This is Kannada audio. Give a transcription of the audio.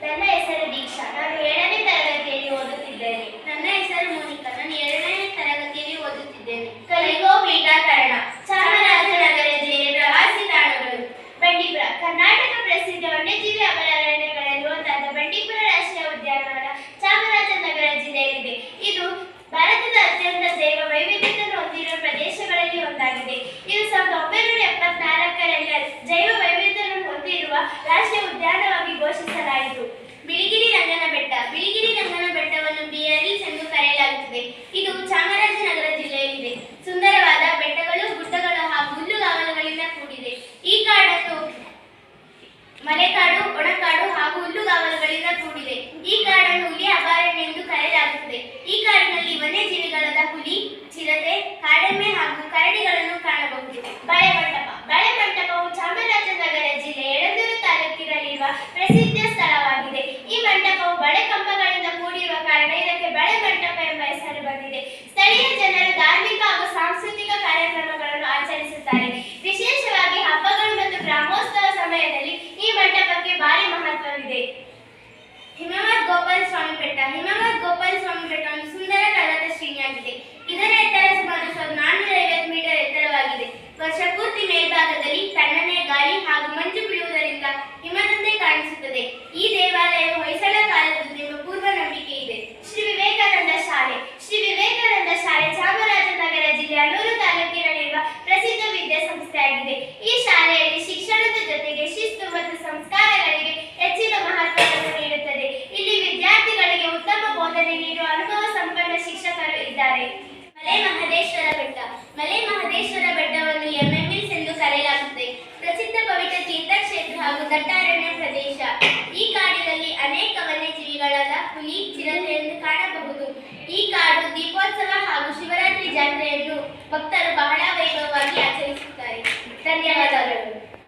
ನನ್ನ ಹೆಸರು ದೀಕ್ಷಾ. ನಾನು 7ನೇ ತರಗತಿಯಲ್ಲಿ ಓದುತ್ತಿದ್ದೇನೆ. ನನ್ನ ಹೆಸರು ಮೋನಿಕಾ. ನಾನು 7ನೇ ತರಗತಿಯಲ್ಲಿ ಓದುತ್ತಿದ್ದೇನೆ. ಕಲಿಗೋ ಪೀಠಾಕರಣ. ಚಾಮರಾಜನಗರ ಜಿಲ್ಲೆ ಪ್ರವಾಸಿ ತಾಣಗಳು. ಬಂಡೀಪುರ ಕರ್ನಾಟಕ ಪ್ರಸಿದ್ಧ ವನ್ಯಜೀವಿ ಅಭಯಾರಣ್ಯಗಳಿರುವಂತಹ ಬಂಡೀಪುರ ರಾಷ್ಟ್ರೀಯ ಉದ್ಯಾನವನ ಚಾಮರಾಜನಗರ ಜಿಲ್ಲೆಯಲ್ಲಿದೆ. ಇದು ಭಾರತದ ಅತ್ಯಂತ ಜೈವ ವೈವಿಧ್ಯತೆಯನ್ನು ಹೊಂದಿರುವ ಪ್ರದೇಶಗಳಲ್ಲಿ ಒಂದಾಗಿದೆ. ಇದು 1974ರಲ್ಲಿ ಜೈವ ವೈವಿಧ್ಯತೆಯನ್ನು ಹೊಂದಿರುವ ರಾಷ್ಟ್ರೀಯ ಉದ್ಯಾನವಾಗಿ ಘೋಷಿಸಲಾಯಿತು. ಬಿಳಿಗಿರಿ ರಂಗನ ಬೆಟ್ಟ. ಬಿಳಿಗಿರಿ ರಂಗನ ಬೆಟ್ಟವನ್ನು ಬಿಯರೀಸ್ ಎಂದು ಕರೆಯಲಾಗುತ್ತದೆ. ಇದು ಚಾಮರಾಜನಗರ ಜಿಲ್ಲೆಯಲ್ಲಿದೆ. ಸುಂದರವಾದ ಬೆಟ್ಟಗಳು, ಗುಡ್ಡಗಳು ಹಾಗೂ ಹುಲ್ಲುಗಾವಲುಗಳಿಂದ ಕೂಡಿದೆ. ಈ ಕಾಡನ್ನು ಮಲೆಕಾಡು, ಒಣಕಾಡು ಹಾಗೂ ಹುಲ್ಲುಗಾವಲುಗಳಿಂದ ಕೂಡಿದೆ. ಈ ಕಾಡನ್ನು ಹುಲಿ ಅಭಯಾರಣ್ಯ ಎಂದು ಕರೆಯಲಾಗುತ್ತದೆ. ಈ ಕಾಡಿನಲ್ಲಿ ವನ್ಯಜೀವಿಗಳಾದ ಹುಲಿ, ಚಿರತೆ, ಕಾಡೆಮ್ಮೆ ಹಾಗೂ ಕರಡಿಗಳನ್ನು ಕಾಣಬಹುದು. ಬಳೆ ಮಂಟಪ. ಬಳೆ ಮಂಟಪವು ಚಾಮರಾಜನಗರ ಜಿಲ್ಲೆ ಯಳಂದೂರು ತಾಲೂಕಿನಲ್ಲಿರುವ ಪ್ರಸಿದ್ಧ ಸ್ಥಳವಾಗಿದೆ. ಈ ಮಂಟಪವು ಬಳೆ ಕಂಬಗಳಿಂದ ಕೂಡಿರುವ ಕಾರಣ ಇದಕ್ಕೆ ಬಳೆ ಮಂಟಪ ಎಂಬ ಹೆಸರು ಬಂದಿದೆ. ಸ್ಥಳೀಯ ಜನರು ಧಾರ್ಮಿಕ ಹಾಗೂ ಸಾಂಸ್ಕೃತಿಕ ಕಾರ್ಯಕ್ರಮಗಳನ್ನು ಆಚರಿಸುತ್ತಾರೆ. ವಿಶೇಷವಾಗಿ ಹಬ್ಬಗಳು ಮತ್ತು ಬ್ರಹ್ಮೋತ್ಸವ ಸಮಯದಲ್ಲಿ ಈ ಮಂಟಪಕ್ಕೆ ಭಾರಿ ಮಹತ್ವವಿದೆ. ಹಿಮವದ್ ಗೋಪಾಲ ಸ್ವಾಮಿ ಬೆಟ್ಟ. ಹಿಮವದ್ ಗೋಪಾಲ ಸ್ವಾಮಿ ಬೆಟ್ಟ ಒಂದು ಸುಂದರ ಪರ್ವತ ಶ್ರೇಣಿಯಾಗಿದೆ. ಇದರ ಎತ್ತರ ಸುಮಾರು 450 ಮೀಟರ್ ಎತ್ತರವಾಗಿದೆ. ವರ್ಷ ಪೂರ್ತಿ ಮೇಲ್ಭಾಗದಲ್ಲಿ ತಣ್ಣನೆ ಗಾಳಿ ಹಾಗೂ ಮಂಜು ಬೀಳುವುದರಿಂದ ಹಿಮದಂತೆ ಕಾಣಿಸುತ್ತದೆ. ಈ ದೇವಾಲಯವು ಹೊಯ್ಸಳ ಕಾಲದ್ದು ಎಂಬ ಪೂರ್ವ ನಂಬಿಕೆ ಇದೆ. ಶ್ರೀ ವಿವೇಕಾನಂದ ಶಾಲೆ. ಶ್ರೀ ವಿವೇಕಾನಂದ ಶಾಲೆ ಚಾಮರಾಜನಗರ ಜಿಲ್ಲೆ ಅಣೂರು ತಾಲೂಕಿನಲ್ಲಿರುವ ಪ್ರಸಿದ್ಧ ವಿದ್ಯಾಸಂಸ್ಥೆಯಾಗಿದೆ. ಈ ಶಾಲೆಯಲ್ಲಿ ಶಿಕ್ಷಣದ ಜೊತೆಗೆ ಶಿಸ್ತು ಮತ್ತು ಸಂಸ್ಕಾರಗಳಿಗೆ ಹೆಚ್ಚಿನ ಮಹತ್ವವನ್ನು ನೀಡುತ್ತದೆ. ಇಲ್ಲಿ ವಿದ್ಯಾರ್ಥಿಗಳಿಗೆ ಉತ್ತಮ ಬೋಧನೆ ನೀಡುವ ಅನುಭವ ಸಂಪನ್ನ ಶಿಕ್ಷಕರು ಇದ್ದಾರೆ. ಮಲೆ ಮಹದೇಶ್ವರ ಬೆಟ್ಟ. ಮಲೆ ಮಹದೇಶ್ವರ ಬೆಟ್ಟವನ್ನು ಎಂಎಂಎಸ್ ಎಂದು ಕರೆಯಲಾಗುತ್ತದೆ. ಪ್ರಸಿದ್ಧ ಪವಿತ್ರ ತೀರ್ಥಕ್ಷೇತ್ರ ಹಾಗೂ ದಟ್ಟಾರಣ್ಯ ಪ್ರದೇಶ. ಈ ಕಾಡಿನಲ್ಲಿ ಅನೇಕ ವನ್ಯಜೀವಿಗಳಾದ ಹುಲಿ, ಚಿರತೆಯನ್ನು ಕಾಣಬಹುದು. ಈ ಕಾಡು ದೀಪೋತ್ಸವ ಹಾಗೂ ಶಿವರಾತ್ರಿ ಜಾತ್ರೆಯನ್ನು ಭಕ್ತರು ಬಹಳ ವೈಭವವಾಗಿ